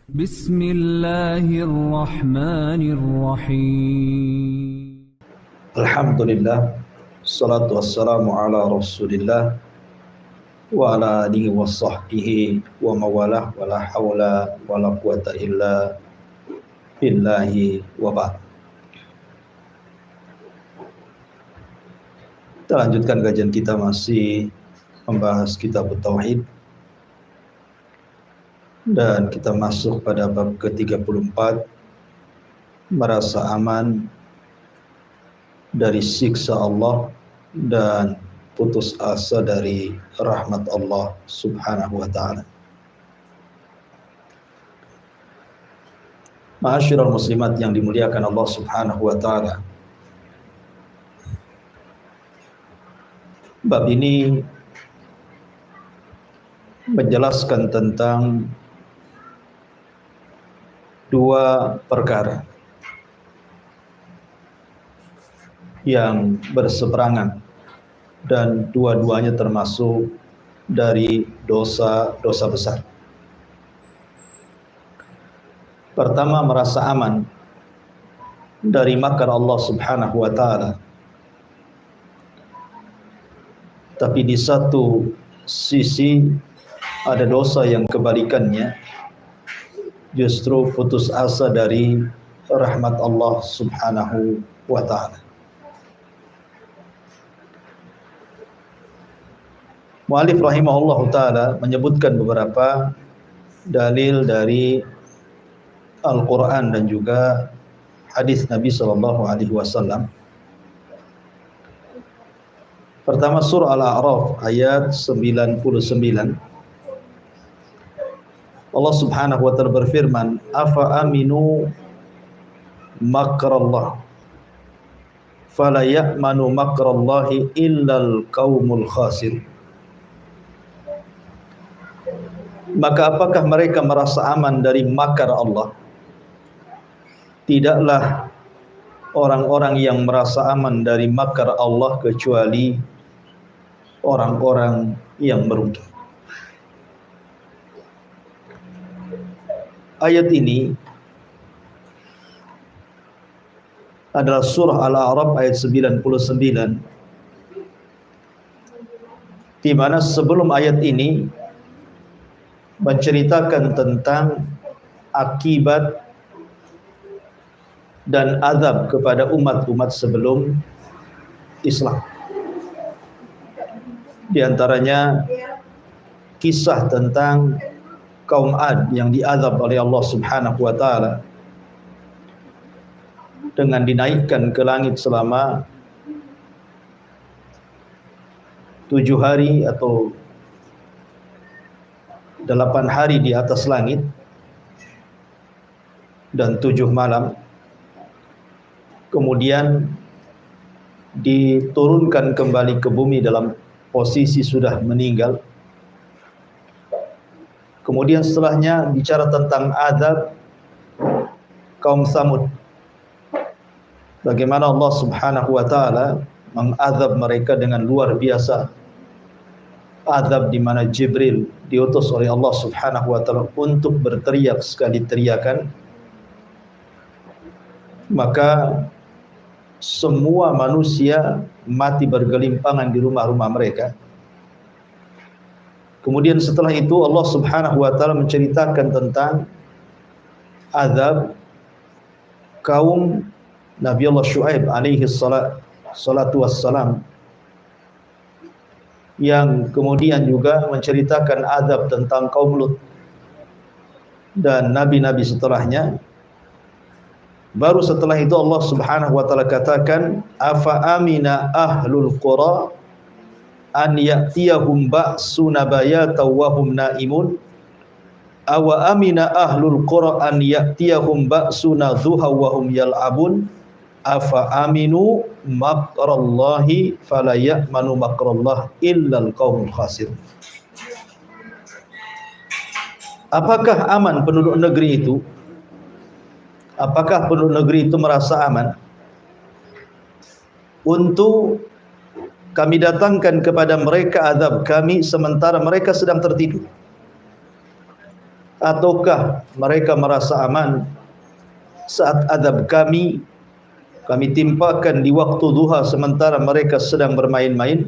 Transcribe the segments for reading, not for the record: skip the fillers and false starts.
Bismillahirrahmanirrahim. Alhamdulillah, salatu wassalamu ala rasulillah wa ala alihi wa sahbihi wa mawalah wa la hawla wa la quwata illa billahi wa ba'd. Kita lanjutkan kajian kita, masih membahas kitab Tauhid, dan kita masuk pada bab ke-34, merasa aman dari siksa Allah dan putus asa dari rahmat Allah subhanahu wa ta'ala. Ma'asyiral muslimat yang dimuliakan Allah subhanahu wa ta'ala, bab ini menjelaskan tentang dua perkara yang berseberangan dan dua-duanya termasuk dari dosa-dosa besar. Pertama, merasa aman dari makar Allah subhanahu wa ta'ala, tapi di satu sisi ada dosa yang kebalikannya, justru putus asa dari rahmat Allah subhanahu wa ta'ala. Mu'allif rahimahullahu ta'ala menyebutkan beberapa dalil dari Al-Quran dan juga hadis Nabi sallallahu alaihi wasallam. Pertama, surah Al-A'raf ayat 99. Allah subhanahu wa ta'ala berfirman, afa aminu makrallah fala ya'manu makrallahi illal qaumul khasir. Maka apakah mereka merasa aman dari makar Allah? Tidaklah orang-orang yang merasa aman dari makar Allah kecuali orang-orang yang merugi. Ayat ini adalah surah Al-A'raf ayat 99, di mana sebelum ayat ini menceritakan tentang akibat dan azab kepada umat-umat sebelum Islam. Di antaranya kisah tentang kaum Ad yang diazab oleh Allah subhanahu wa ta'ala dengan dinaikkan ke langit selama 7 hari atau 8 hari di atas langit dan 7 malam, kemudian diturunkan kembali ke bumi dalam posisi sudah meninggal. Kemudian setelahnya bicara tentang azab kaum Samud, bagaimana Allah subhanahu wa ta'ala mengazab mereka dengan luar biasa. Azab di mana Jibril diutus oleh Allah subhanahu wa ta'ala untuk berteriak sekali teriakan, maka semua manusia mati bergelimpangan di rumah-rumah mereka. Kemudian setelah itu Allah subhanahu wa ta'ala menceritakan tentang azab kaum Nabi Allah Syuaib alaihi salatu wassalam, yang kemudian juga menceritakan azab tentang kaum Lut dan nabi-nabi setelahnya. Baru setelah itu Allah subhanahu wa ta'ala katakan, afa amina ahlul qura an ya'tiyahum ba'suna bayatan wa hum naimun awa amina ahlul qura an ya'tiyahum ba'suna dhuha wa hum yal'abun afa aminu makrallahi fala ya'manu makrallah illal qaumul khasir. Apakah aman penduduk negeri itu? Apakah penduduk negeri itu merasa aman untuk kami datangkan kepada mereka azab kami sementara mereka sedang tertidur? ataukah mereka merasa aman saat azab kami timpakan di waktu duha sementara mereka sedang bermain-main?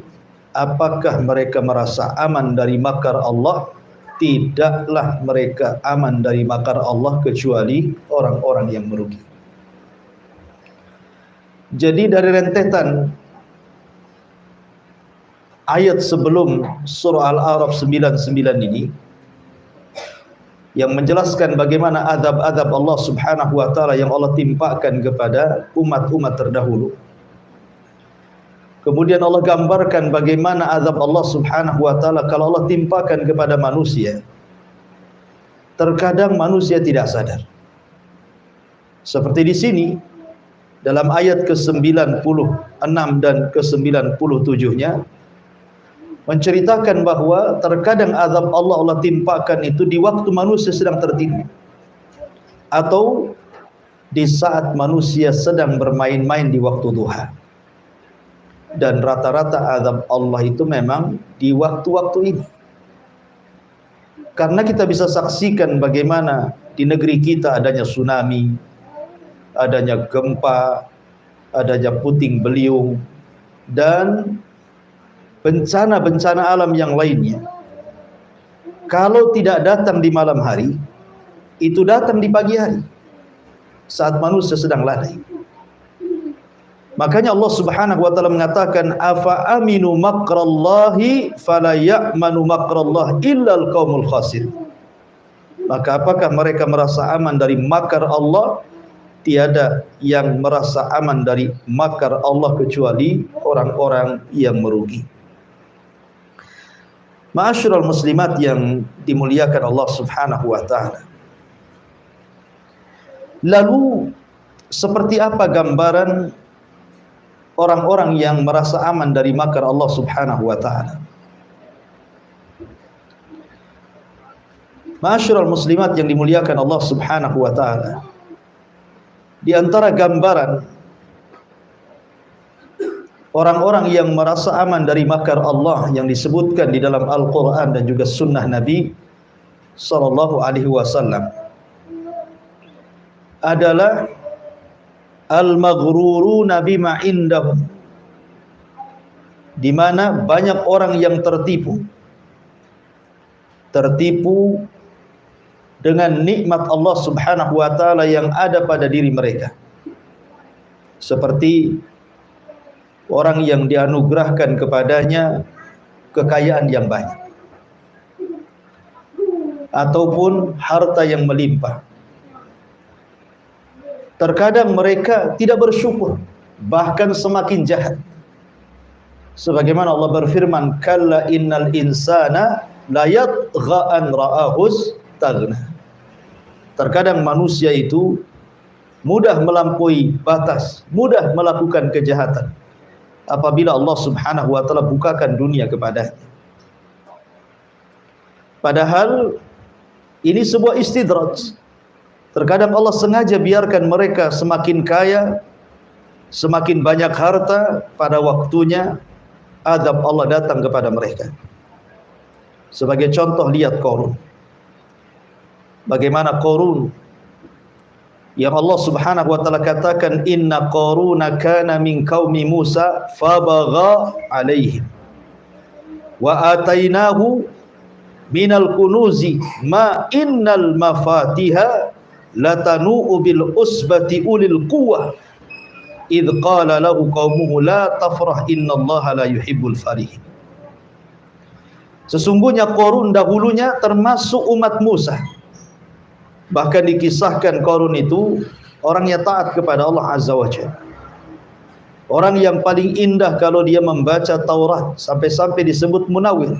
Apakah mereka merasa aman dari makar Allah? Tidaklah mereka aman dari makar Allah kecuali orang-orang yang merugi. Jadi dari rentetan ayat sebelum surah Al-A'raf 99 ini yang menjelaskan bagaimana azab-azab Allah Subhanahu wa taala yang Allah timpakan kepada umat-umat terdahulu. Kemudian Allah gambarkan bagaimana azab Allah Subhanahu wa taala kalau Allah timpakan kepada manusia. Terkadang manusia tidak sadar. Seperti di sini dalam ayat ke-96 dan ke-97-nya menceritakan bahwa terkadang azab Allah timpakan itu di waktu manusia sedang tertidur atau di saat manusia sedang bermain-main di waktu duha. Dan rata-rata azab Allah itu memang di waktu-waktu ini. Karena kita bisa saksikan bagaimana di negeri kita adanya tsunami, adanya gempa, adanya puting beliung, dan bencana-bencana alam yang lainnya. Kalau tidak datang di malam hari, itu datang di pagi hari saat manusia sedang lalai. Makanya Allah Subhanahu wa taala mengatakan, afa aminu makrallahi fala ya'manu makrallah illa al-qaumul khasir. Maka apakah mereka merasa aman dari makar Allah? Tiada yang merasa aman dari makar Allah kecuali orang-orang yang merugi. Ma'asyiral muslimat yang dimuliakan Allah Subhanahu wa taala. Lalu seperti apa gambaran orang-orang yang merasa aman dari makar Allah Subhanahu wa taala? Ma'asyiral muslimat yang dimuliakan Allah Subhanahu wa taala, di antara gambaran orang-orang yang merasa aman dari makar Allah yang disebutkan di dalam Al-Quran dan juga sunnah Nabi sallallahu alaihi wasallam adalah al-maghruruna bima indahum, di mana banyak orang yang tertipu dengan nikmat Allah Subhanahu wa taala yang ada pada diri mereka. Seperti orang yang dianugerahkan kepadanya kekayaan yang banyak ataupun harta yang melimpah. Terkadang mereka tidak bersyukur, bahkan semakin jahat. Sebagaimana Allah berfirman, kalla innal insana la yatgha an ra'ahus taghna. Terkadang manusia itu mudah melampaui batas, mudah melakukan kejahatan apabila Allah Subhanahu wa taala bukakan dunia kepadanya. Padahal ini sebuah istidraj. Terkadang Allah sengaja biarkan mereka semakin kaya, semakin banyak harta, pada waktunya azab Allah datang kepada mereka. Sebagai contoh, lihat Qarun. Bagaimana Qarun yang Allah Subhanahu wa taala katakan, inna Qaruna kana min qaumi Musa fabagha alaihim wa atainahu minal kunuzi ma innal mafatiha latanu'u bil usbati ulil quwwah idh qala lahu qaumuhu la tafrah innallaha la yuhibbul farihin. Sesungguhnya Qarun dahulunya termasuk umat Musa. Bahkan dikisahkan Qarun itu orang yang taat kepada Allah Azza wa Jalla, orang yang paling indah kalau dia membaca Taurat, sampai-sampai disebut munawwir.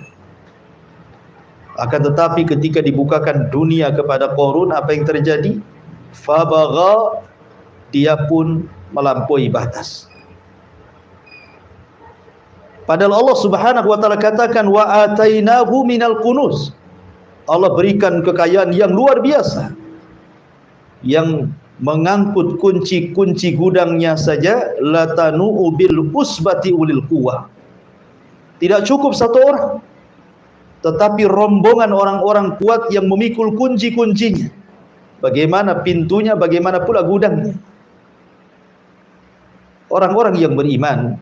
Akan tetapi ketika dibukakan dunia kepada Qarun, apa yang terjadi? Fabagha, dia pun melampaui batas. Padahal Allah Subhanahu wa taala katakan wa atainahu minal kunuz. Allah berikan kekayaan yang luar biasa, yang mengangkut kunci-kunci gudangnya saja latanu bil usbati ulil quwwah. Tidak cukup satu orang, tetapi rombongan orang-orang kuat yang memikul kunci-kuncinya. Bagaimana pintunya, bagaimana pula gudangnya. Orang-orang yang beriman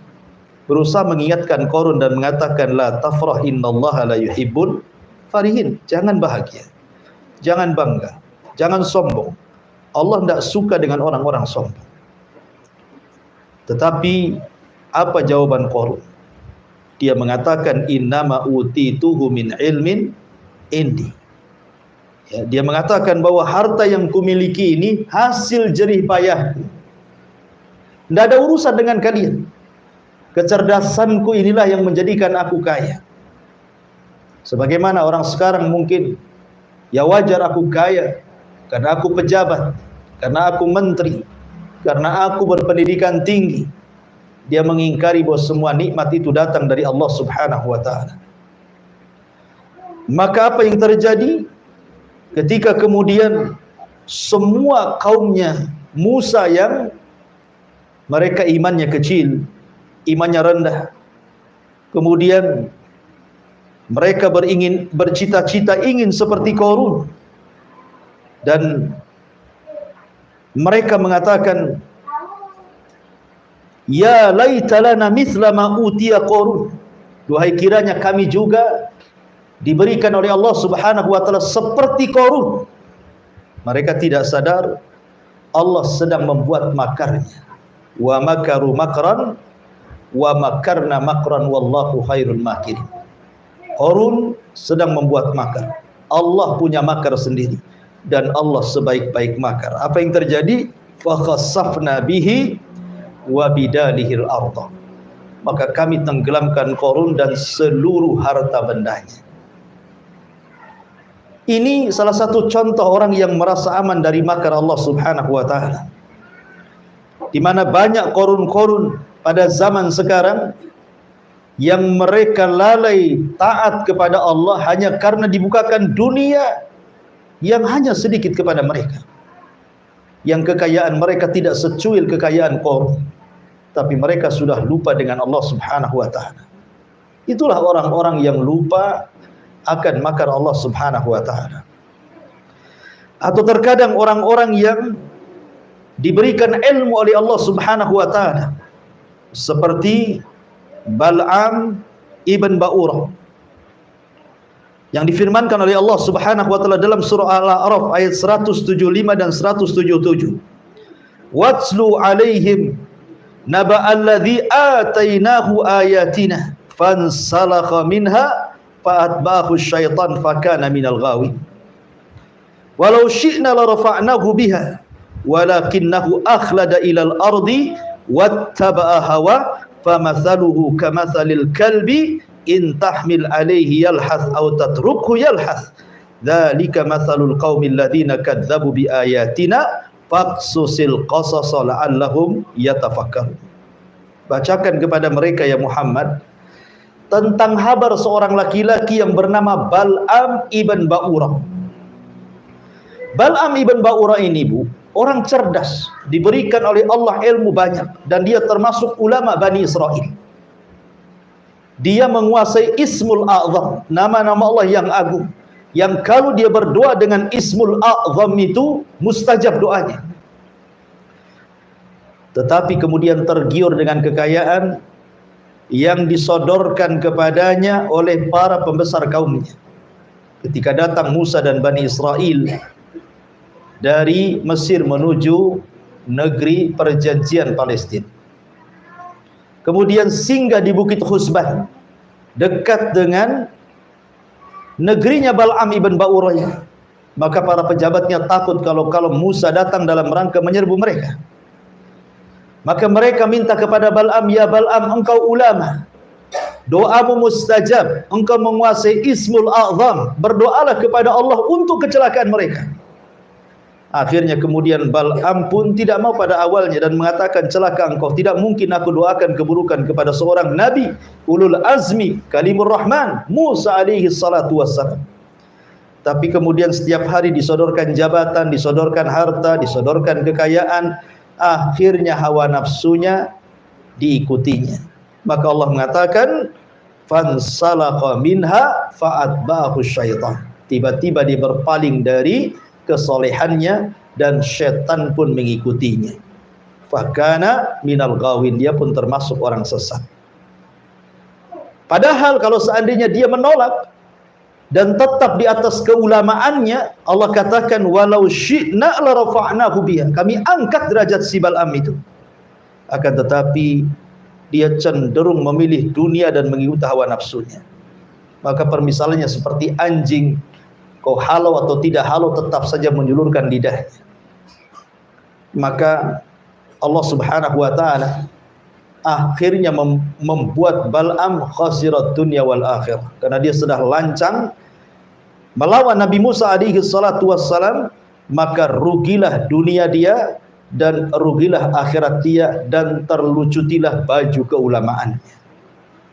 berusaha mengingatkan Qarun dan mengatakan, la tafrah innallaha la yuhibbul farihin. Jangan bahagia, jangan bangga, jangan sombong. Allah tidak suka dengan orang-orang sombong. Tetapi apa jawaban Qarun? Dia mengatakan, innama utituhu min ilmin indi. Ya, dia mengatakan bahwa harta yang kumiliki ini hasil jerih payahku. Tidak ada urusan dengan kalian. Kecerdasanku inilah yang menjadikan aku kaya. Sebagaimana orang sekarang mungkin, ya wajar aku kaya karena aku pejabat, karena aku menteri, karena aku berpendidikan tinggi. Dia mengingkari bahwa semua nikmat itu datang dari Allah Subhanahu wa ta'ala. Maka apa yang terjadi ketika kemudian semua kaumnya Musa yang mereka imannya kecil, imannya rendah, kemudian mereka bercita-cita ingin seperti Qarun, dan mereka mengatakan, ya laita lana mithla ma utiya Qarun. Duhai kiranya kami juga diberikan oleh Allah Subhanahu wa taala seperti Qarun. Mereka tidak sadar Allah sedang membuat makarnya. Wa makaru makran wa makarna makran wallahu khairul makirin. Qarun sedang membuat makar. Allah punya makar sendiri dan Allah sebaik-baik makar. Apa yang terjadi? Fa khassafna bihi wa bidalihil ardh. Maka kami tenggelamkan Qarun dan seluruh harta bendanya. Ini salah satu contoh orang yang merasa aman dari makar Allah Subhanahu wa taala. Di mana banyak Qarun-Qarun pada zaman sekarang yang mereka lalai taat kepada Allah hanya karena dibukakan dunia yang hanya sedikit kepada mereka. Yang kekayaan mereka tidak secuil kekayaan Qarun, tapi mereka sudah lupa dengan Allah Subhanahu wa taala. Itulah orang-orang yang lupa akan makar Allah Subhanahu wa taala. Atau terkadang orang-orang yang diberikan ilmu oleh Allah Subhanahu wa taala, seperti Bal'am ibn Ba'urah, yang difirmankan oleh Allah Subhanahu wa taala dalam surah Al-A'raf ayat 175 dan 177. Watslu alaihim naba'alladzi atainahu ayatina fansalakha minha fa'atba'ahu syaitan fakana minal ghawin. Walau syi'na la rafa'nahu biha walakinnahu akhlada ilal ardi wattaba'a hawa famathaluhu kamathalil kalbi in tahmil alaihi yalhath aw tatrukhu yalhath dzalika mathalul qaumil ladzina kadzdzabu biayatina faqsusil qasasa la'allahum yatafakkarun. Bacakan kepada mereka ya Muhammad tentang kabar seorang laki-laki yang bernama Bal'am ibn Ba'urah. Bal'am ibn Ba'urah ini, Bu, orang cerdas, diberikan oleh Allah ilmu banyak, dan dia termasuk ulama Bani Israel. Dia menguasai Ismul A'zam, nama-nama Allah yang agung, yang kalau dia berdoa dengan Ismul A'zam itu mustajab doanya. Tetapi kemudian tergiur dengan kekayaan yang disodorkan kepadanya oleh para pembesar kaumnya. Ketika datang Musa dan Bani Israel dari Mesir menuju negeri perjanjian Palestina, kemudian singgah di Bukit Husban, dekat dengan negerinya Bal'am ibn Ba'urah. Maka para pejabatnya takut kalau Musa datang dalam rangka menyerbu mereka. Maka mereka minta kepada Bal'am, ya Bal'am, engkau ulama, doamu mustajab, engkau menguasai Ismul A'zam, berdoalah kepada Allah untuk kecelakaan mereka. Akhirnya kemudian Bal'am pun tidak mau pada awalnya dan mengatakan, celaka engkau, tidak mungkin aku doakan keburukan kepada seorang nabi ulul azmi kalimur rahman Musa alaihi salatu wassalam. Tapi kemudian setiap hari disodorkan jabatan, disodorkan harta, disodorkan kekayaan, akhirnya hawa nafsunya diikutinya. Maka Allah mengatakan fansalakha minha fa'atba'ahu syaitan. Tiba-tiba dia berpaling dari kesolehannya dan syaitan pun mengikutinya. Fakana minal ghawin, dia pun termasuk orang sesat. Padahal kalau seandainya dia menolak dan tetap di atas keulamaannya, Allah katakan walau syi'na la rafa'nahu biha, kami angkat derajat si Bal'am itu. Akan tetapi dia cenderung memilih dunia dan mengikuti hawa nafsunya. Maka permisalannya seperti anjing, kau halau atau tidak halau tetap saja menjulurkan lidahnya. Maka Allah Subhanahu wa taala akhirnya membuat Bal'am khasirat dunya wal akhirah, karena dia sudah lancang melawan Nabi Musa alaihi salatu wassalam, maka rugilah dunia dia dan rugilah akhirat dia dan terlucutilah baju keulamaannya.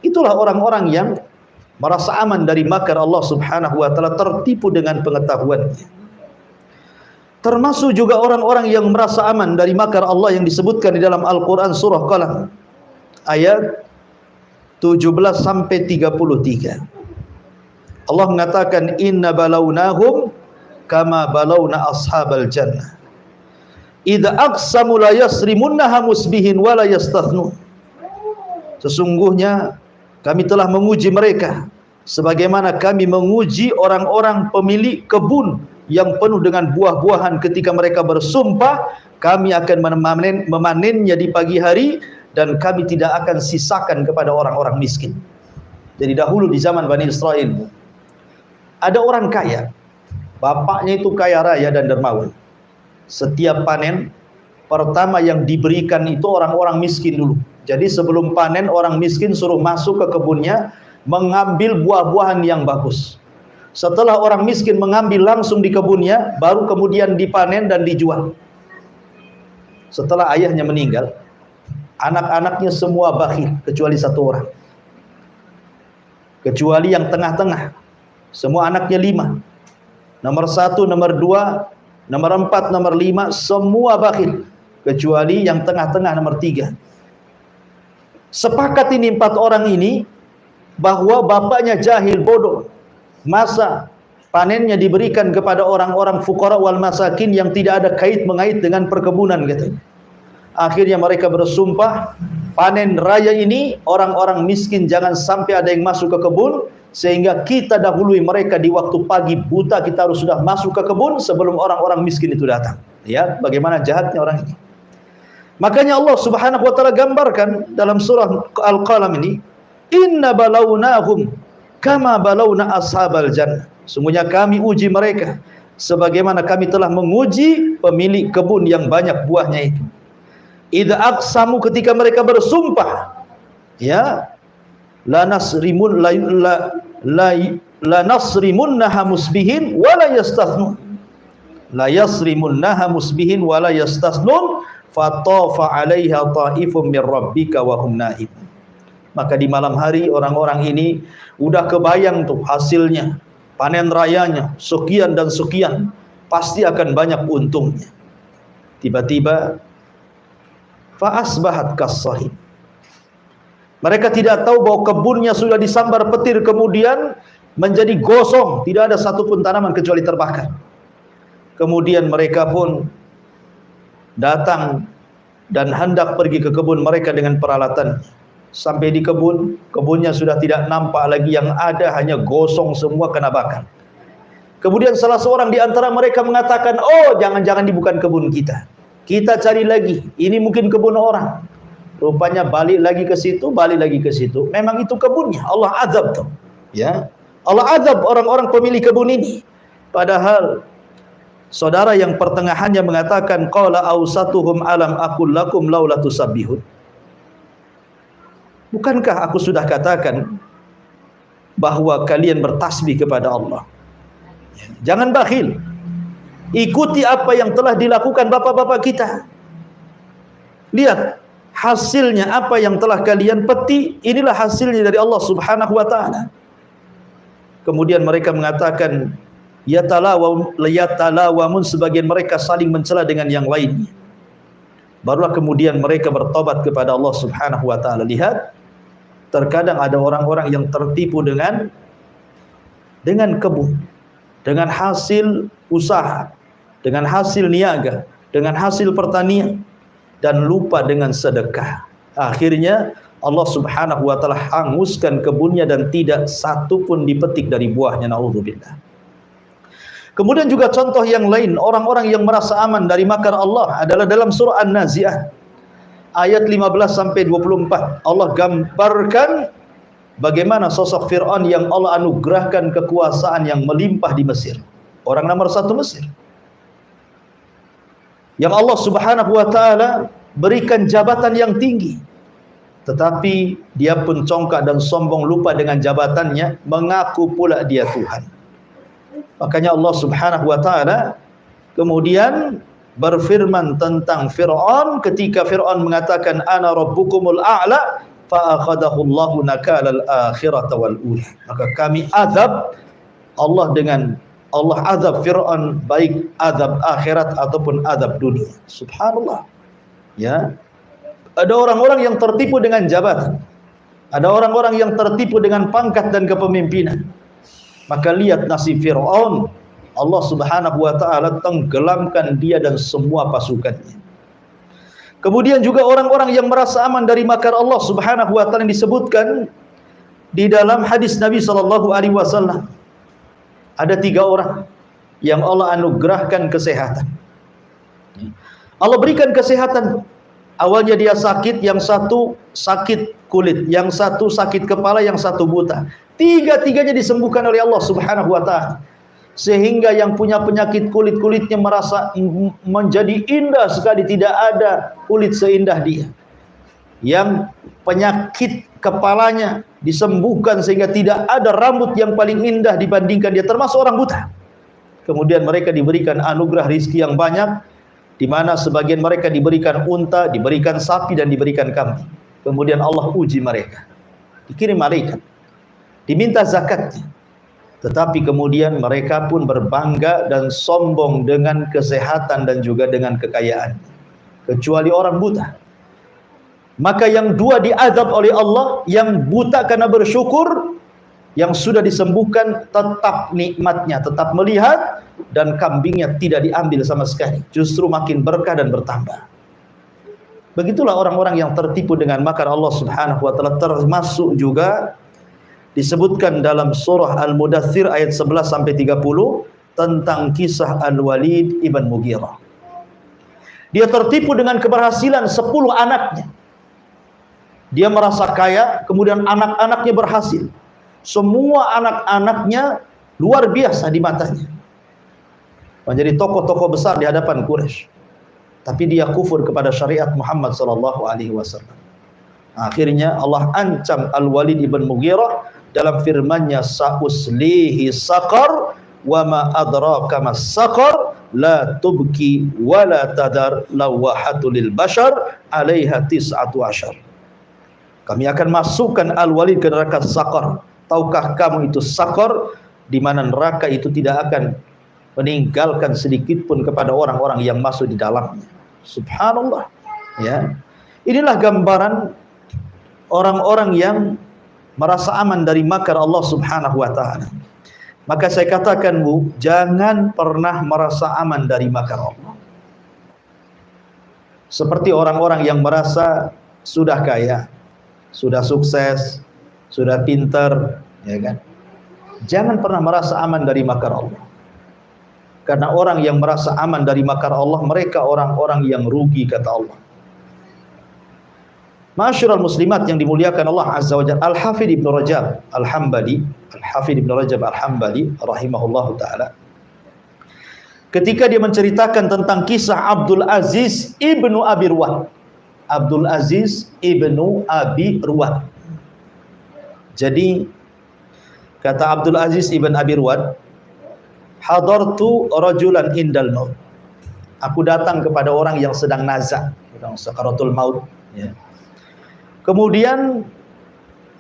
Itulah orang-orang yang merasa aman dari makar Allah Subhanahu wa taala, tertipu dengan pengetahuannya. Termasuk juga orang-orang yang merasa aman dari makar Allah yang disebutkan di dalam Al-Qur'an surah Qalam ayat 17 sampai 33. Allah mengatakan inna balawnahum kama balawna ashabal jannah idza aqsamu la yasrimunnaha musbihin wa la yastathnun. Sesungguhnya kami telah menguji mereka sebagaimana kami menguji orang-orang pemilik kebun yang penuh dengan buah-buahan. Ketika mereka bersumpah, kami akan memanennya di pagi hari dan kami tidak akan sisakan kepada orang-orang miskin. Jadi dahulu di zaman Bani Israel ada orang kaya, bapaknya itu kaya raya dan dermawan. Setiap panen pertama yang diberikan itu orang-orang miskin dulu. Jadi sebelum panen orang miskin suruh masuk ke kebunnya mengambil buah-buahan yang bagus. Setelah orang miskin mengambil langsung di kebunnya, baru kemudian dipanen dan dijual. Setelah ayahnya meninggal, anak-anaknya semua bakhil kecuali satu orang. Kecuali yang tengah-tengah. Semua anaknya 5. Nomor 1, nomor 2, nomor 4, nomor 5 semua bakhil kecuali yang tengah-tengah nomor 3. Sepakat ini 4 orang ini bahwa bapaknya jahil bodoh. Masa panennya diberikan kepada orang-orang fuqara wal masakin yang tidak ada kait-mengait dengan perkebunan gitu. Akhirnya mereka bersumpah, panen raya ini orang-orang miskin jangan sampai ada yang masuk ke kebun, sehingga kita dahului mereka di waktu pagi buta, kita harus sudah masuk ke kebun sebelum orang-orang miskin itu datang. Ya, bagaimana jahatnya orang ini. Makanya Allah Subhanahu wa taala gambarkan dalam surah Al-Qalam ini, inna balawnahum kama balawna ashabal jannah. Sungguhnya kami uji mereka sebagaimana kami telah menguji pemilik kebun yang banyak buahnya itu. Idza aqsamu, ketika mereka bersumpah, ya, la nasrimunnaha musbihin wa la yastathnun. La yasrimunnaha musbihin wa la yastathnun fatafa 'alaiha ta'ifun min rabbika wa hum naim. Maka di malam hari orang-orang ini udah kebayang tuh hasilnya, panen rayanya sekian dan sekian, pasti akan banyak untungnya. Tiba-tiba fa asbahat kas-sahib. Mereka tidak tahu bahwa kebunnya sudah disambar petir, kemudian menjadi gosong, tidak ada satupun tanaman kecuali terbakar. Kemudian mereka pun datang dan hendak pergi ke kebun mereka dengan peralatan. Sampai di kebunnya sudah tidak nampak lagi, yang ada hanya gosong semua, kena bakar. Kemudian salah seorang di antara mereka mengatakan, oh jangan-jangan ini bukan kebun kita, kita cari lagi, ini mungkin kebun orang. Rupanya balik lagi ke situ, balik lagi ke situ, memang itu kebunnya. Allah azab tuh, ya, Allah azab orang-orang pemilik kebun ini. Padahal saudara yang pertengahannya mengatakan, qala awsatuhum alam aqul lakum laula tusabbihun. Bukankah aku sudah katakan bahwa kalian bertasbih kepada Allah? Jangan bakhil. Ikuti apa yang telah dilakukan bapak-bapak kita. Lihat hasilnya apa yang telah kalian peti, inilah hasilnya dari Allah Subhanahu wa taala. Kemudian mereka mengatakan yatalawamun, sebagian mereka saling mencela dengan yang lainnya. Barulah kemudian mereka bertobat kepada Allah Subhanahu wa taala. Lihat Terkadang ada orang-orang yang tertipu dengan kebun, dengan hasil usaha, dengan hasil niaga, dengan hasil pertanian, dan lupa dengan sedekah. Akhirnya Allah Subhanahu wa taala hanguskan kebunnya dan tidak satu pun dipetik dari buahnya. Naudzubillah. Kemudian juga contoh yang lain, orang-orang yang merasa aman dari makar Allah adalah dalam surah An-Nazi'ah ayat 15 sampai 24. Allah gambarkan bagaimana sosok Fir'aun yang Allah anugerahkan kekuasaan yang melimpah di Mesir. Orang nomor satu Mesir, yang Allah Subhanahu wa taala berikan jabatan yang tinggi, tetapi dia pun congkak dan sombong, lupa dengan jabatannya, mengaku pula dia Tuhan. Makanya Allah Subhanahu wa taala kemudian berfirman tentang Fir'aun ketika Fir'aun mengatakan ana rabbukumul a'la fa akhadahu Allahu nakalal akhirata wal ula. Maka kami azab Allah azab Fir'aun, baik azab akhirat ataupun azab dunia. Subhanallah. Ya. Ada orang-orang yang tertipu dengan jabatan. Ada orang-orang yang tertipu dengan pangkat dan kepemimpinan. Maka lihat nasib Fir'aun. Allah Subhanahu wa taala tenggelamkan dia dan semua pasukannya. Kemudian juga orang-orang yang merasa aman dari makar Allah Subhanahu wa taala yang disebutkan di dalam hadis Nabi sallallahu alaihi wasallam. Ada 3 orang yang Allah anugerahkan kesehatan. Allah berikan kesehatan. Awalnya dia sakit, yang satu sakit kulit, yang satu sakit kepala, yang satu buta. Tiga-tiganya disembuhkan oleh Allah Subhanahu wa taala. Sehingga yang punya penyakit kulitnya merasa menjadi indah sekali, tidak ada kulit seindah dia. Yang penyakit kepalanya disembuhkan sehingga tidak ada rambut yang paling indah dibandingkan dia, termasuk orang buta. Kemudian mereka diberikan anugerah rizki yang banyak, di mana sebagian mereka diberikan unta, diberikan sapi, dan diberikan kambing. Kemudian Allah uji mereka, dikirim malaikat, diminta zakatnya. Tetapi kemudian mereka pun berbangga dan sombong dengan kesehatan dan juga dengan kekayaan, kecuali orang buta. Maka yang 2 diazab oleh Allah, yang buta karena bersyukur, yang sudah disembuhkan tetap nikmatnya, tetap melihat, dan kambingnya tidak diambil sama sekali, justru makin berkah dan bertambah. Begitulah orang-orang yang tertipu dengan makar Allah Subhanahu wa taala. Termasuk juga disebutkan dalam surah Al-Mudaththir ayat 11 sampai 30 tentang kisah Al-Walid ibn Mughirah. Dia tertipu dengan keberhasilan 10 anaknya. Dia merasa kaya, kemudian anak-anaknya berhasil. Semua anak-anaknya luar biasa di matanya, menjadi tokoh-tokoh besar di hadapan Quraisy. Tapi dia kufur kepada syariat Muhammad sallallahu alaihi wasallam. Akhirnya Allah ancam Al-Walid ibn Mughirah dalam firman-Nya, sa'uslihi saqar wa ma adraka mas saqar la tubki wa la tadar lawahatul lil bashar 'alaiha 19. Kami akan masukkan Al-Walid ke neraka Saqar. Tahukah kamu itu Saqar, di mana neraka itu tidak akan meninggalkan sedikit pun kepada orang-orang yang masuk di dalamnya. Subhanallah. Ya. Inilah gambaran orang-orang yang merasa aman dari makar Allah Subhanahu wa taala. Maka saya katakan, Bu, jangan pernah merasa aman dari makar Allah. Seperti orang-orang yang merasa sudah kaya, sudah sukses, sudah pintar, ya kan? Jangan pernah merasa aman dari makar Allah. Karena orang yang merasa aman dari makar Allah, mereka orang-orang yang rugi, kata Allah. Ma'asyiral muslimat yang dimuliakan Allah Azza wa Jalla, Al-Hafidh Ibnu Rajab Al-Hambali, Al-Hafidh Ibnu Rajab Al-Hambali rahimahullahu taala, ketika dia menceritakan tentang kisah Abdul Aziz ibnu Abi Ruwah. Abdul Aziz ibnu Abi Ruwah. Jadi kata Abdul Aziz ibn Abi Ruwah, hadartu rajulan indal maut. Aku datang kepada orang yang sedang nazak, sedang sakaratul maut, ya. Kemudian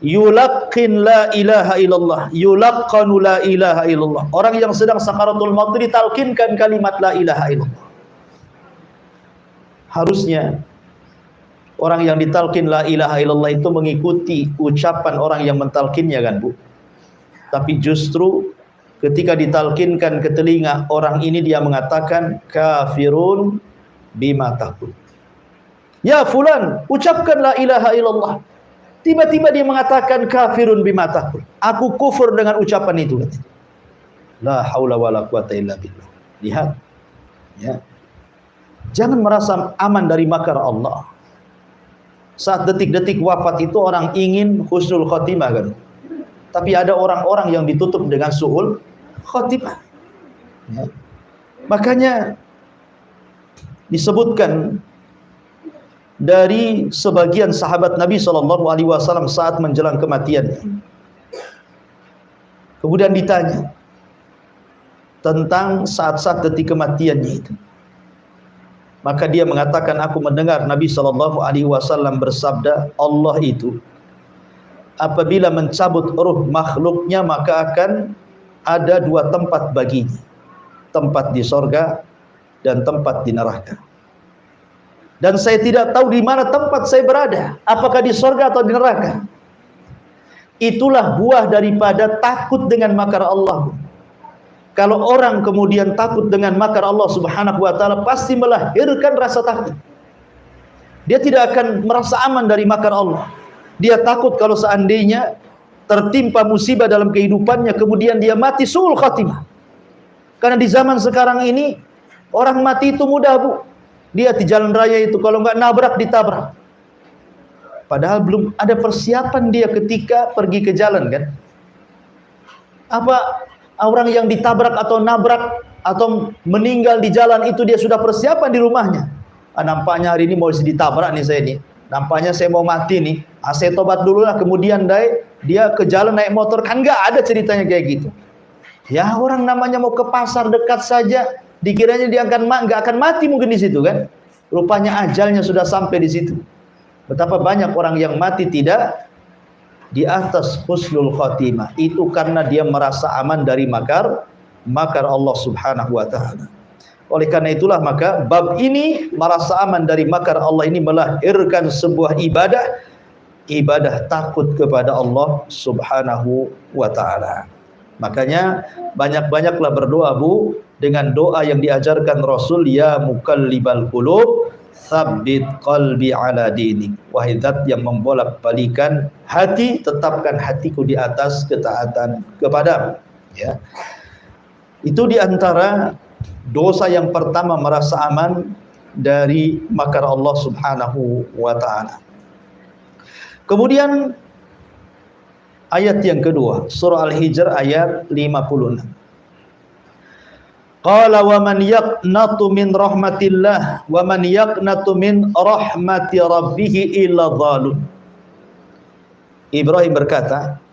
yulaqqin la ilaha illallah, yulaqqanu la ilaha illallah. Orang yang sedang sakaratul maut ditalkinkan kalimat la ilaha illallah. Harusnya Orang yang ditalkin la ilaha illallah itu mengikuti ucapan orang yang mentalkinnya kan Bu. Tapi justru ketika ditalkinkan ke telinga orang ini, dia mengatakan kafirun bima taqul. Ya fulan, ucapkan la ilaha illallah. Tiba-tiba dia mengatakan kafirun bima taqul. Aku kufur dengan ucapan itu. La haula wala quwata illa billah. Lihat. Ya. Jangan merasa aman dari makar Allah. Saat detik-detik wafat itu orang ingin husnul khotimah kan. Tapi ada orang-orang yang ditutup dengan su'ul khotimah. Ya. Makanya disebutkan dari sebagian sahabat Nabi SAW saat menjelang kematiannya. Kemudian ditanya tentang saat-saat detik kematiannya itu. Maka dia mengatakan, aku mendengar Nabi SAW bersabda, Allah itu apabila mencabut ruh makhluknya maka akan ada dua tempat baginya, tempat di sorga dan tempat di neraka. Dan saya tidak tahu di mana tempat saya berada, apakah di sorga atau di neraka. Itulah buah daripada takut dengan makar Allah. Kalau orang kemudian takut dengan makar Allah Subhanahu wa taala, pasti melahirkan rasa takut. Dia tidak akan merasa aman dari makar Allah. Dia takut kalau seandainya tertimpa musibah dalam kehidupannya, kemudian dia mati su'ul khatimah. Karena di zaman sekarang ini orang mati itu mudah Bu. Dia di jalan raya itu kalau nggak nabrak ditabrak. Padahal belum ada persiapan dia ketika pergi ke jalan kan. Apa orang yang ditabrak atau nabrak atau meninggal di jalan itu dia sudah persiapan di rumahnya. Nampaknya hari ini mau ditabrak nih saya nih. Nampaknya saya mau mati nih. Saya tobat dulu lah, kemudian dia ke jalan naik motor. Kan nggak ada ceritanya kayak gitu. Ya orang namanya mau ke pasar dekat saja, dikiranya dia nggak akan mati mungkin di situ kan. Rupanya ajalnya sudah sampai di situ. Betapa banyak orang yang mati tidak di atas husnul khotimah. Itu karena dia merasa aman dari makar Allah Subhanahu wa taala. Oleh karena itulah maka bab ini, merasa aman dari makar Allah ini, melahirkan sebuah ibadah takut kepada Allah Subhanahu wa taala. Makanya banyak-banyaklah berdoa Bu, dengan doa yang diajarkan Rasul, ya muqallibal qulub tsabbit qalbi ala dinik. Wahai zat yang membolak-balikan hati, tetapkan hatiku di atas ketaatan kepadamu. Ya. Itu diantara dosa yang pertama, merasa aman dari makar Allah Subhanahu wa taala. Kemudian ayat yang kedua, surah Al-Hijr ayat 56. Qala wa man yaqnatu min rahmatillah wa man yaqnatu min rahmati rabbih illa dhalun. Ibrahim berkata,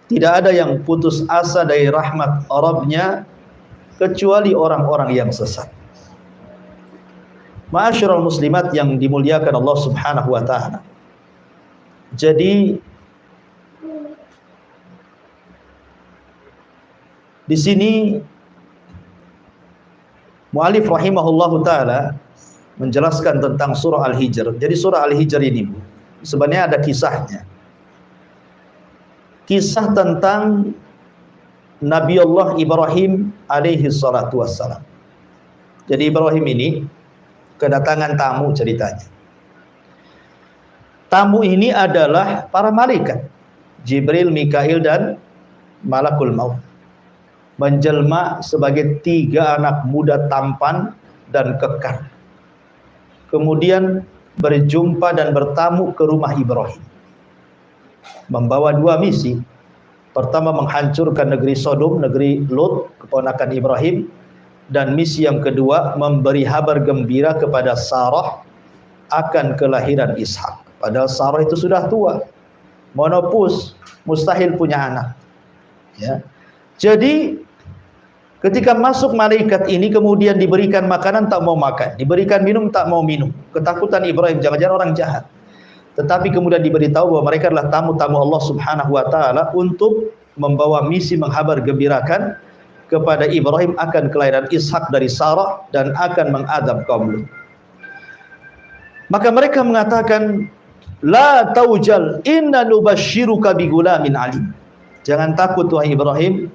tidak ada yang putus asa dari rahmat Rabbnya kecuali orang-orang yang sesat. Ma'asyiral muslimat yang dimuliakan Allah Subhanahu wa taala. Jadi di sini mu'alif rahimahullahu ta'ala menjelaskan tentang surah Al-Hijr. Jadi surah Al-Hijr ini Bu, sebenarnya ada kisahnya. Kisah tentang Nabi Allah Ibrahim alaihi salatu wassalam. Jadi Ibrahim ini kedatangan tamu ceritanya. Tamu ini adalah para malaikat, Jibril, Mikail dan Malakul Maut. Menjelma sebagai 3 anak muda tampan dan kekar. Kemudian berjumpa dan bertamu ke rumah Ibrahim, membawa 2 misi. Pertama, menghancurkan negeri Sodom, negeri Lut, keponakan Ibrahim. Dan misi yang kedua, memberi kabar gembira kepada Sarah akan kelahiran Ishak. Padahal Sarah itu sudah tua, menopause, mustahil punya anak. Ya. Jadi ketika masuk malaikat ini, kemudian diberikan makanan tak mau makan, diberikan minum tak mau minum. Ketakutan Ibrahim, jangan-jangan orang jahat. Tetapi kemudian diberitahu bahwa mereka adalah tamu-tamu Allah Subhanahu wa taala untuk membawa misi menghabar gembirakan kepada Ibrahim akan kelahiran Ishak dari Sarah dan akan mengadab kaum Lut. Maka mereka mengatakan, la taujal inna nubashiruka bigulamin alim. Jangan takut wahai Ibrahim,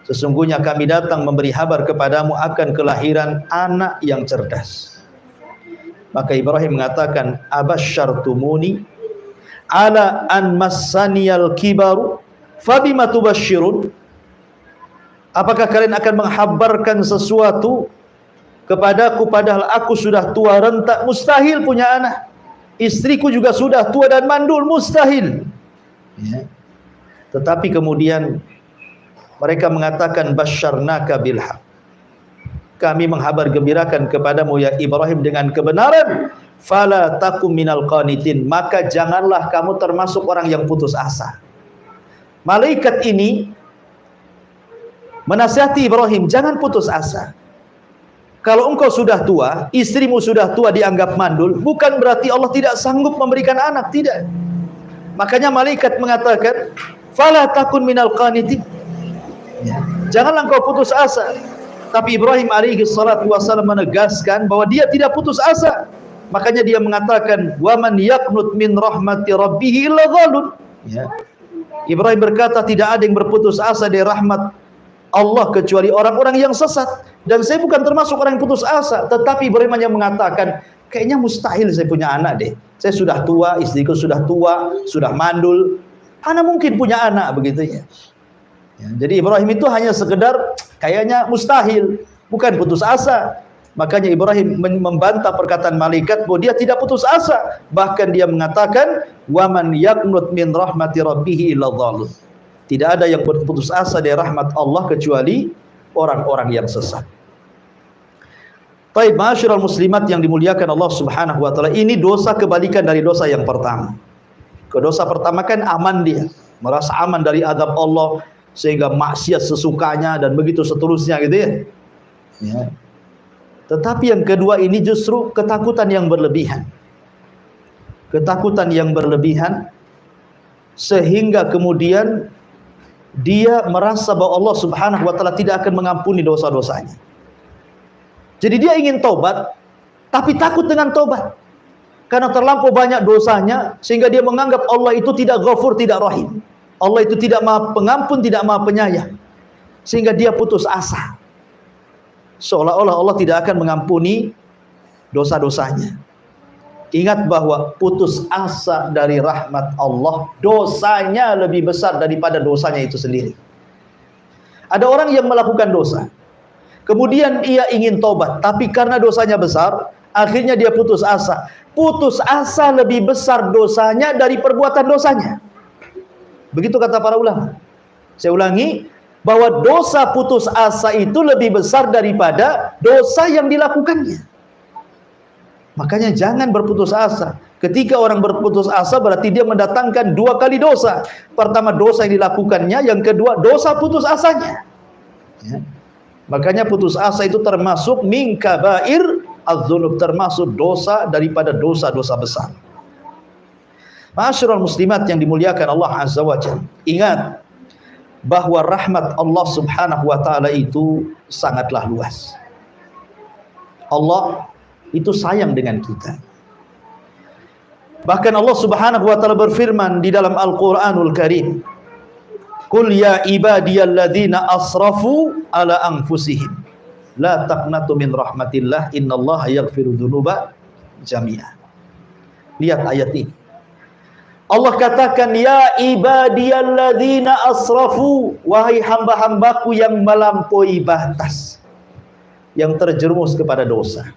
sesungguhnya kami datang memberi kabar kepadamu akan kelahiran anak yang cerdas. Maka Ibrahim mengatakan, abasyartumuni ala an massaniyal kibaru fabima tubashirun. Apakah kalian akan menghabarkan sesuatu kepadaku padahal aku sudah tua renta? Mustahil punya anak. Istriku juga sudah tua dan mandul, mustahil. Ya. Tetapi kemudian mereka mengatakan, basyarnaka bilhaq. Kami menghabar gembirakan kepadamu ya Ibrahim dengan kebenaran. Fala takum minal qanitin. Maka janganlah kamu termasuk orang yang putus asa. Malaikat ini menasihati Ibrahim, jangan putus asa. Kalau engkau sudah tua, istrimu sudah tua dianggap mandul, bukan berarti Allah tidak sanggup memberikan anak, tidak. Makanya malaikat mengatakan, fala takun minal qanitin. Ya. Janganlah engkau putus asa. Tapi Ibrahim alaihi salatu wasallam menegaskan bahwa dia tidak putus asa. Makanya dia mengatakan, wa man yaqnut min rahmati rabbih illa dhalun. Ya. Ibrahim berkata, tidak ada yang berputus asa dari rahmat Allah kecuali orang-orang yang sesat. Dan saya bukan termasuk orang yang putus asa. Tetapi Ibrahim hanya mengatakan, kayaknya mustahil saya punya anak deh. Saya sudah tua, istriku sudah tua, sudah mandul. Mana mungkin punya anak begitu ya. Ya, jadi Ibrahim itu hanya sekedar kayaknya mustahil, bukan putus asa. Makanya Ibrahim membantah perkataan malaikat bahwa dia tidak putus asa. Bahkan dia mengatakan, waman yaqnut min rahmati rabbih illa dhalun. Tidak ada yang berputus asa dari rahmat Allah kecuali orang-orang yang sesat. Baik, ma'asyiral muslimat yang dimuliakan Allah Subhanahu wa taala, ini dosa kebalikan dari dosa yang pertama. Dosa pertama kan aman dia, merasa aman dari azab Allah sehingga maksiat sesukanya dan begitu seterusnya gitu ya. Ya. Tetapi yang kedua ini justru ketakutan yang berlebihan. Ketakutan yang berlebihan sehingga kemudian dia merasa bahwa Allah Subhanahu wa taala tidak akan mengampuni dosa-dosanya. Jadi dia ingin tobat tapi takut dengan tobat. Karena terlampau banyak dosanya sehingga dia menganggap Allah itu tidak ghafur, tidak rahim. Allah itu tidak maha pengampun, tidak maha penyayang. Sehingga dia putus asa. Seolah-olah Allah tidak akan mengampuni dosa-dosanya. Ingat bahwa putus asa dari rahmat Allah, dosanya lebih besar daripada dosanya itu sendiri. Ada orang yang melakukan dosa, kemudian ia ingin tobat, tapi karena dosanya besar, akhirnya dia putus asa. Putus asa lebih besar dosanya dari perbuatan dosanya. Begitu kata para ulama. Saya ulangi, bahwa dosa putus asa itu lebih besar daripada dosa yang dilakukannya. Makanya jangan berputus asa. Ketika orang berputus asa berarti dia mendatangkan dua kali dosa. Pertama dosa yang dilakukannya, yang kedua dosa putus asanya. Ya. Makanya putus asa itu termasuk min kabair az-dzunub, termasuk dosa daripada dosa-dosa besar. Ma'asyiral muslimat yang dimuliakan Allah Azza wa Jalla, ingat bahwa rahmat Allah Subhanahu wa taala itu sangatlah luas. Allah itu sayang dengan kita. Bahkan Allah Subhanahu wa taala berfirman di dalam Al-Qur'anul Karim, "Qul ya ibadiyalladzina asrafu ala anfusihim la taqnatu min rahmatillah innallaha yaghfiru dzunuba jami'a." Lihat ayat ini. Allah katakan, ya ibadiyalladzina asrafu, wahai hamba-hambaku yang melampaui batas, yang terjerumus kepada dosa.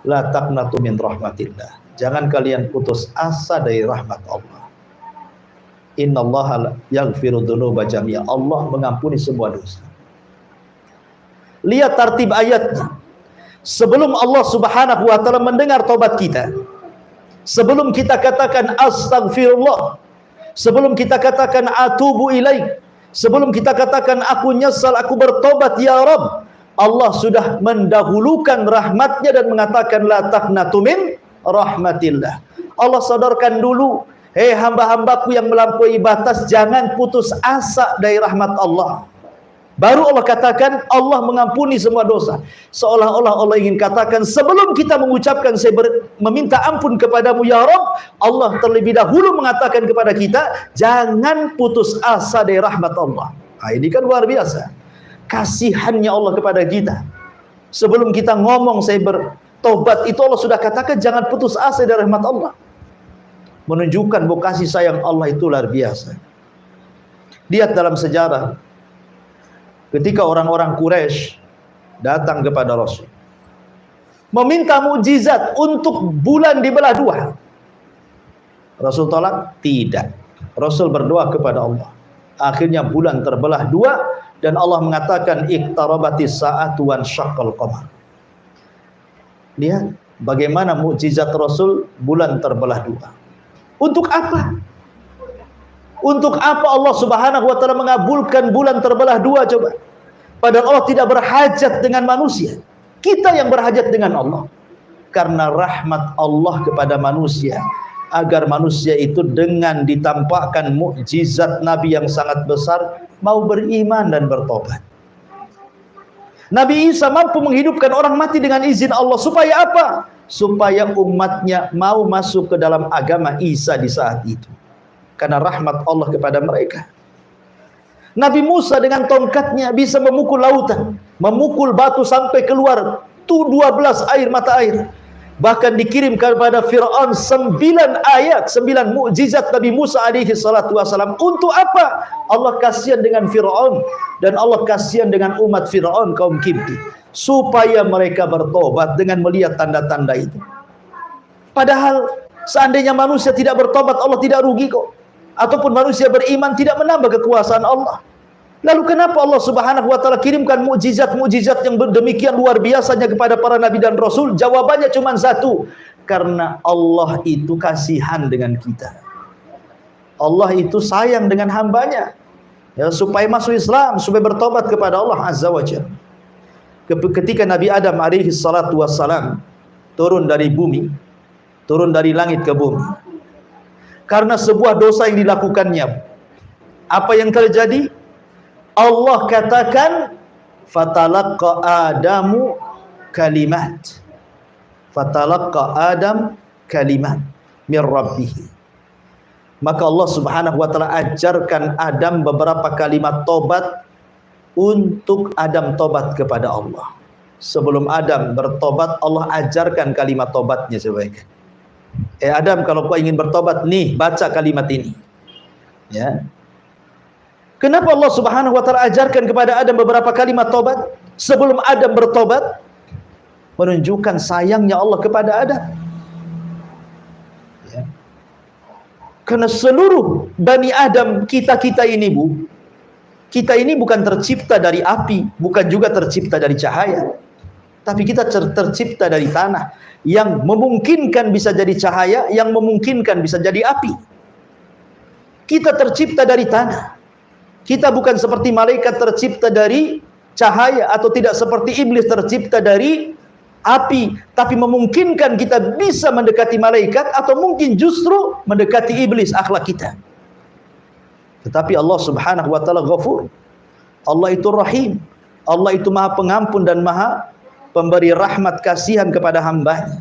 La taqnatu min rahmatillah. Jangan kalian putus asa dari rahmat Allah. Innallaha yaghfiru dzunuba jami'a. Allah mengampuni semua dosa. Lihat tartib ayatnya. Sebelum Allah Subhanahu wa taala mendengar tobat kita, sebelum kita katakan astagfirullah, sebelum kita katakan atubu ilaik, sebelum kita katakan aku nyesal, aku bertobat ya Rabb, Allah sudah mendahulukan rahmatnya dan mengatakan la taqnatu min rahmatillah. Allah sadarkan dulu, hei hamba-hambaku yang melampaui batas, jangan putus asa dari rahmat Allah. Baru Allah katakan Allah mengampuni semua dosa. Seolah-olah Allah ingin katakan sebelum kita mengucapkan meminta ampun kepadamu ya Rabb, Allah terlebih dahulu mengatakan kepada kita, jangan putus asa dari rahmat Allah. Nah, ini kan luar biasa. Kasihannya Allah kepada kita. Sebelum kita ngomong saya bertobat, itu Allah sudah katakan jangan putus asa dari rahmat Allah. Menunjukkan bahwa kasih sayang Allah itu luar biasa. Lihat dalam sejarah, ketika orang-orang Quraisy datang kepada Rasul meminta mukjizat untuk bulan dibelah dua, Rasul tolak? Tidak. Rasul berdoa kepada Allah. Akhirnya bulan terbelah dua dan Allah mengatakan iqtarabatis sa'atu wan syaqqal qamar. Lihat bagaimana mukjizat Rasul, bulan terbelah dua. Untuk apa? Untuk apa Allah Subhanahu wa taala mengabulkan bulan terbelah dua coba? Padahal Allah tidak berhajat dengan manusia. Kita yang berhajat dengan Allah. Karena rahmat Allah kepada manusia, agar manusia itu dengan ditampakkan mukjizat Nabi yang sangat besar mau beriman dan bertobat. Nabi Isa mampu menghidupkan orang mati dengan izin Allah. Supaya apa? Supaya umatnya mau masuk ke dalam agama Isa di saat itu. Karena rahmat Allah kepada mereka. Nabi Musa dengan tongkatnya bisa memukul lautan, memukul batu sampai keluar 12 mata air. Bahkan dikirim kepada Fir'aun 9 ayat, 9 mukjizat Nabi Musa alaihi salatu wasalam. Untuk apa? Allah kasihan dengan Fir'aun dan Allah kasihan dengan umat Fir'aun kaum Kipti, supaya mereka bertobat dengan melihat tanda-tanda itu. Padahal seandainya manusia tidak bertobat, Allah tidak rugi kok. Ataupun manusia beriman tidak menambah kekuasaan Allah. Lalu kenapa Allah Subhanahu wa taala kirimkan mukjizat-mukjizat yang demikian luar biasanya kepada para nabi dan rasul? Jawabannya cuma satu, karena Allah itu kasihan dengan kita. Allah itu sayang dengan hambanya, ya, supaya masuk Islam, supaya bertobat kepada Allah Azza wa Jalla. Ketika Nabi Adam alaihi salatu wassalam turun dari bumi, turun dari langit ke bumi, karena sebuah dosa yang dilakukannya, apa yang terjadi? Allah katakan fatalaqqa Adamu kalimat. Fatalaqqa Adam kalimat min rabbih. Maka Allah Subhanahu wa taala ajarkan Adam beberapa kalimat tobat untuk Adam tobat kepada Allah. Sebelum Adam bertobat, Allah ajarkan kalimat tobatnya sebaiknya. Adam, kalau kau ingin bertobat, nih baca kalimat ini. Ya. Kenapa Allah Subhanahu wa taala ajarkan kepada Adam beberapa kalimat tobat sebelum Adam bertobat? Menunjukkan sayangnya Allah kepada Adam. Ya. Karena seluruh Bani Adam, kita ini Bu, kita ini bukan tercipta dari api, bukan juga tercipta dari cahaya, tapi kita tercipta dari tanah, yang memungkinkan bisa jadi cahaya, yang memungkinkan bisa jadi api. Kita tercipta dari tanah. Kita bukan seperti malaikat tercipta dari cahaya, atau tidak seperti iblis tercipta dari api, tapi memungkinkan kita bisa mendekati malaikat, atau mungkin justru mendekati iblis akhlak kita. Tetapi Allah Subhanahu wa taala Ghafur. Allah itu Rahim. Allah itu Maha Pengampun dan Maha Pemberi rahmat kasihan kepada hambanya.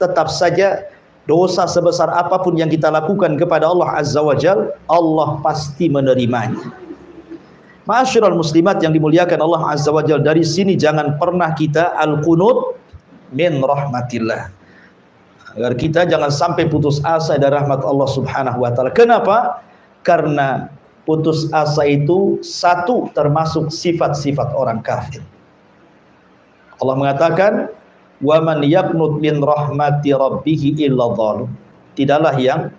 Tetap saja dosa sebesar apapun yang kita lakukan kepada Allah Azza wa Jal, Allah pasti menerimanya. Ma'asyiral muslimat yang dimuliakan Allah Azza wa Jal, dari sini jangan pernah kita al-qunut min rahmatillah, agar kita jangan sampai putus asa dari rahmat Allah Subhanahu wa taala. Kenapa? Karena putus asa itu satu termasuk sifat-sifat orang kafir. Allah mengatakan, "Wa man yaqnut min rahmati rabbih illa dhalim." Tidaklah yang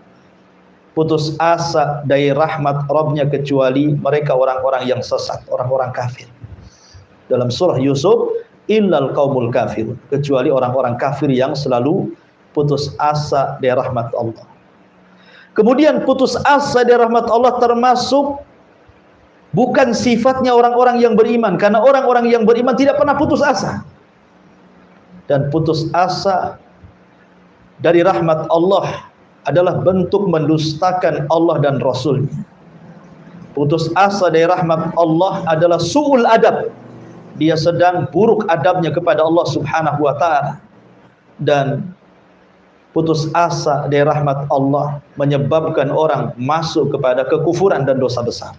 putus asa dari rahmat Rabbnya kecuali mereka orang-orang yang sesat, orang-orang kafir. Dalam surah Yusuf, illal qaumul kafir, kecuali orang-orang kafir yang selalu putus asa dari rahmat Allah. Kemudian putus asa dari rahmat Allah termasuk bukan sifatnya orang-orang yang beriman, karena orang-orang yang beriman tidak pernah putus asa. Dan putus asa dari rahmat Allah adalah bentuk mendustakan Allah dan Rasulnya. Putus asa dari rahmat Allah adalah su'ul adab. Dia sedang buruk adabnya kepada Allah Subhanahu wa taala. Dan putus asa dari rahmat Allah menyebabkan orang masuk kepada kekufuran dan dosa besar.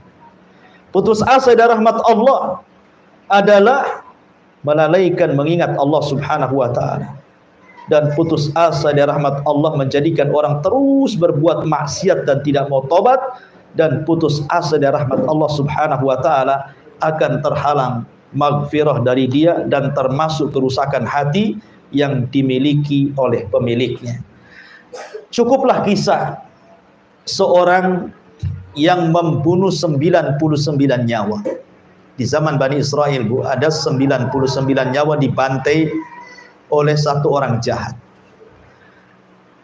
Putus asa dari rahmat Allah adalah melalaikan mengingat Allah Subhanahu wa taala. Dan putus asa dari rahmat Allah menjadikan orang terus berbuat maksiat dan tidak mau tobat. Dan putus asa dari rahmat Allah Subhanahu wa taala akan terhalang maghfirah dari dia dan termasuk kerusakan hati yang dimiliki oleh pemiliknya. Cukuplah kisah seorang yang membunuh 99 nyawa. Di zaman Bani Israel, Bu, ada 99 nyawa dibantai oleh satu orang jahat.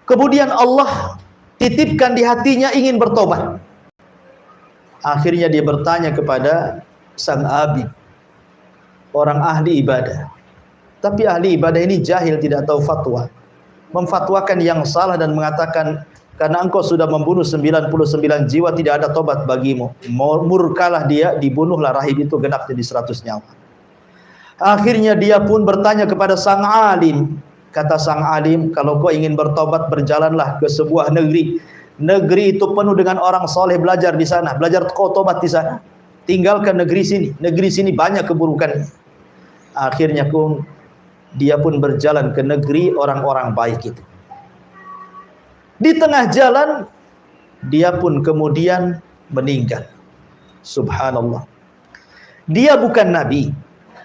Kemudian Allah titipkan di hatinya ingin bertobat. Akhirnya dia bertanya kepada sang abid, orang ahli ibadah. Tapi ahli ibadah ini jahil, tidak tahu fatwa. Memfatwakan yang salah dan mengatakan, karena engkau sudah membunuh 99 jiwa, tidak ada tobat bagimu. Murkalah dia, dibunuhlah rahib itu, genap jadi 100 nyawa. Akhirnya dia pun bertanya kepada sang alim. Kata sang alim, kalau kau ingin bertobat, berjalanlah ke sebuah negeri. Negeri itu penuh dengan orang soleh, belajar di sana. Belajar kau tobat di sana. Tinggalkan negeri sini. Negeri sini banyak keburukannya. Akhirnya dia pun berjalan ke negeri orang-orang baik itu. Di tengah jalan, dia pun kemudian meninggal. Subhanallah. Dia bukan nabi,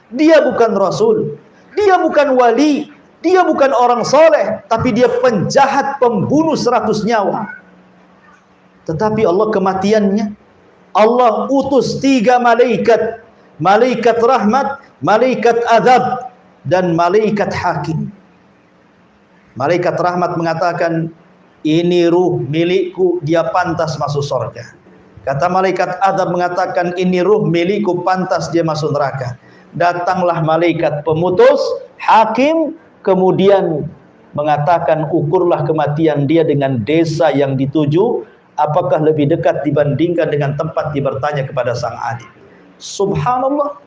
dia bukan rasul, dia bukan wali, dia bukan orang soleh, tapi dia penjahat, pembunuh 100 nyawa. Tetapi Allah kematiannya, Allah utus 3 malaikat, malaikat rahmat, malaikat azab, dan malaikat hakim. Malaikat rahmat mengatakan, ini ruh milikku, dia pantas masuk surga. Kata malaikat azab mengatakan, ini ruh milikku, pantas dia masuk neraka. Datanglah malaikat pemutus, hakim, kemudian mengatakan, ukurlah kematian dia dengan desa yang dituju, apakah lebih dekat dibandingkan dengan tempat dia bertanya kepada sang adik. Subhanallah,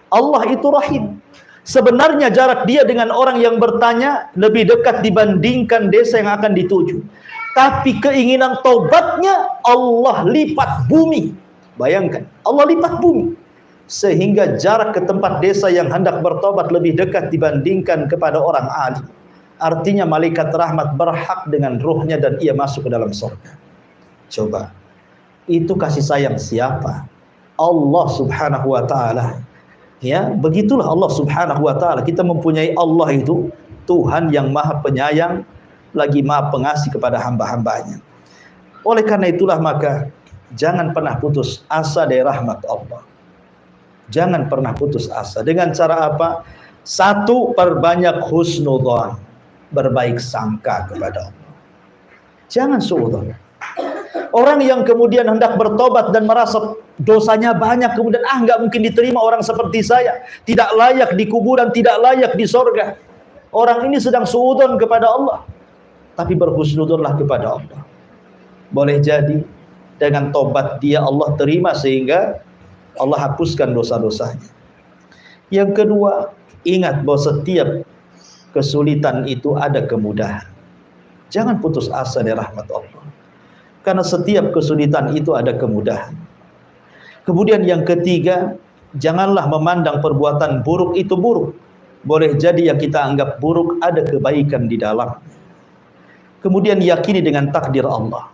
Allah itu rahim. Sebenarnya jarak dia dengan orang yang bertanya lebih dekat dibandingkan desa yang akan dituju. Tapi keinginan tobatnya Allah lipat bumi. Bayangkan, Allah lipat bumi. Sehingga jarak ke tempat desa yang hendak bertobat lebih dekat dibandingkan kepada orang alim. Artinya malaikat rahmat berhak dengan ruhnya dan ia masuk ke dalam surga. Coba, itu kasih sayang siapa? Allah Subhanahu wa taala. Ya, begitulah Allah Subhanahu wa taala. Kita mempunyai Allah itu Tuhan yang Maha Penyayang lagi Maha Pengasih kepada hamba-hambanya. Oleh karena itulah maka jangan pernah putus asa dari rahmat Allah. Jangan pernah putus asa. Dengan cara apa? 1, perbanyak husnudzon, berbaik sangka kepada Allah. Jangan suudzon. Orang yang kemudian hendak bertobat dan merasa dosanya banyak, kemudian nggak mungkin diterima orang seperti saya, tidak layak di kuburan, tidak layak di sorga. Orang ini sedang suudzon kepada Allah, tapi berhusnudzonlah kepada Allah. Boleh jadi dengan tobat dia Allah terima sehingga Allah hapuskan dosa-dosanya. Yang kedua, ingat bahwa setiap kesulitan itu ada kemudahan. Jangan putus asa dari rahmat Allah, karena setiap kesulitan itu ada kemudahan. Kemudian yang ketiga, janganlah memandang perbuatan buruk itu buruk. Boleh jadi yang kita anggap buruk ada kebaikan di dalam. Kemudian yakini dengan takdir Allah.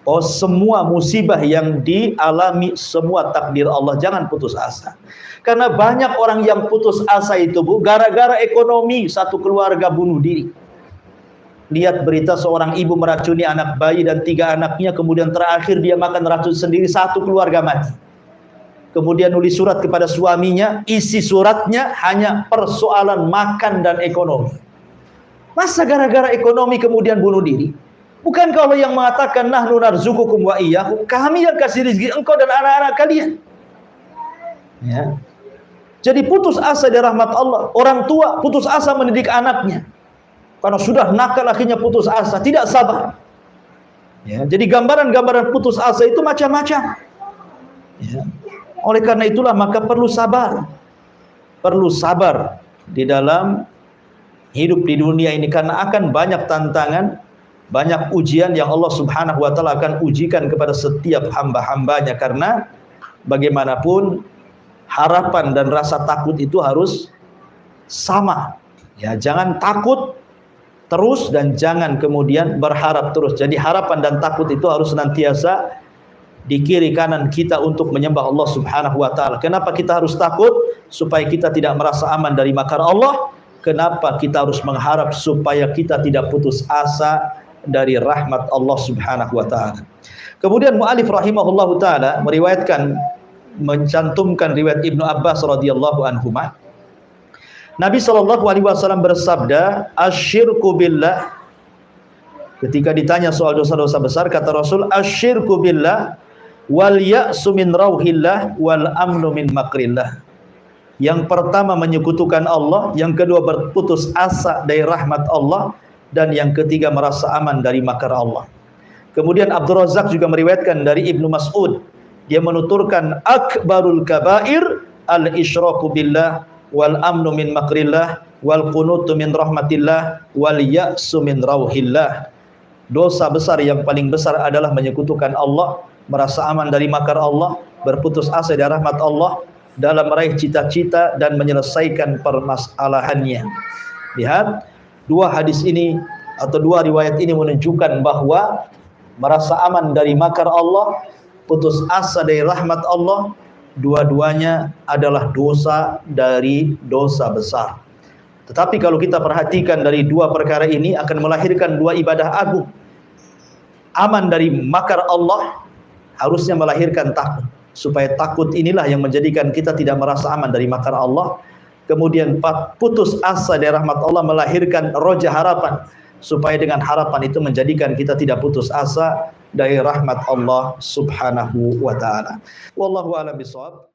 Oh, semua musibah yang dialami semua takdir Allah. Jangan putus asa. Karena banyak orang yang putus asa itu, Bu, gara-gara ekonomi, satu keluarga bunuh diri. Lihat berita seorang ibu meracuni anak bayi dan 3 anaknya, kemudian terakhir dia makan racun sendiri, satu keluarga mati. Kemudian nulis surat kepada suaminya, isi suratnya hanya persoalan makan dan ekonomi. Masa gara-gara ekonomi kemudian bunuh diri? Bukankah Allah yang mengatakan, nahnu narzuqukum wa iyyakum, kami yang kasih rezeki engkau dan anak-anak kalian. Ya. Jadi putus asa dari rahmat Allah. Orang tua putus asa mendidik anaknya, karena sudah nakal akhirnya putus asa, tidak sabar. Ya, jadi gambaran-gambaran putus asa itu macam-macam. Ya. Oleh karena itulah maka perlu sabar. Perlu sabar di dalam hidup di dunia ini, karena akan banyak tantangan, banyak ujian yang Allah Subhanahu wa taala akan ujikan kepada setiap hamba-hambanya. Karena bagaimanapun harapan dan rasa takut itu harus sama. Ya, jangan takut terus dan jangan kemudian berharap terus. Jadi harapan dan takut itu harus senantiasa di kiri kanan kita untuk menyembah Allah Subhanahu wa taala. Kenapa kita harus takut? Supaya kita tidak merasa aman dari makar Allah. Kenapa kita harus mengharap? Supaya kita tidak putus asa dari rahmat Allah Subhanahu wa taala. Kemudian mu'alif rahimahullahu taala meriwayatkan, mencantumkan riwayat Ibnu Abbas radhiyallahu anhuma. Nabi sallallahu alaihi wasallam bersabda, "Asyirku billah." Ketika ditanya soal dosa-dosa besar, kata Rasul, "Asyirku billah wal ya'su min rauhillah wal amnu min makrillah." Yang pertama menyekutukan Allah, yang kedua berputus asa dari rahmat Allah, dan yang ketiga merasa aman dari makar Allah. Kemudian Abdul Razak juga meriwayatkan dari Ibnu Mas'ud, dia menuturkan, "Akbarul kabair al-isyraku billah wal amnu min makrillah wal qunutu min rahmatillah wal ya'su min rauhillah." Dosa besar yang paling besar adalah menyekutukan Allah, merasa aman dari makar Allah, berputus asa dari rahmat Allah, dalam meraih cita-cita dan menyelesaikan permasalahannya. Lihat, dua hadis ini atau dua riwayat ini menunjukkan bahwa merasa aman dari makar Allah, putus asa dari rahmat Allah, dua-duanya adalah dosa dari dosa besar. Tetapi kalau kita perhatikan dari dua perkara ini akan melahirkan dua ibadah agung. Aman dari makar Allah harusnya melahirkan takut. Supaya takut inilah yang menjadikan kita tidak merasa aman dari makar Allah. Kemudian putus asa dari rahmat Allah melahirkan roja harapan. Supaya dengan harapan itu menjadikan kita tidak putus asa dari rahmat Allah Subhanahu wa ta'ala. Wallahu a'lam bishawab.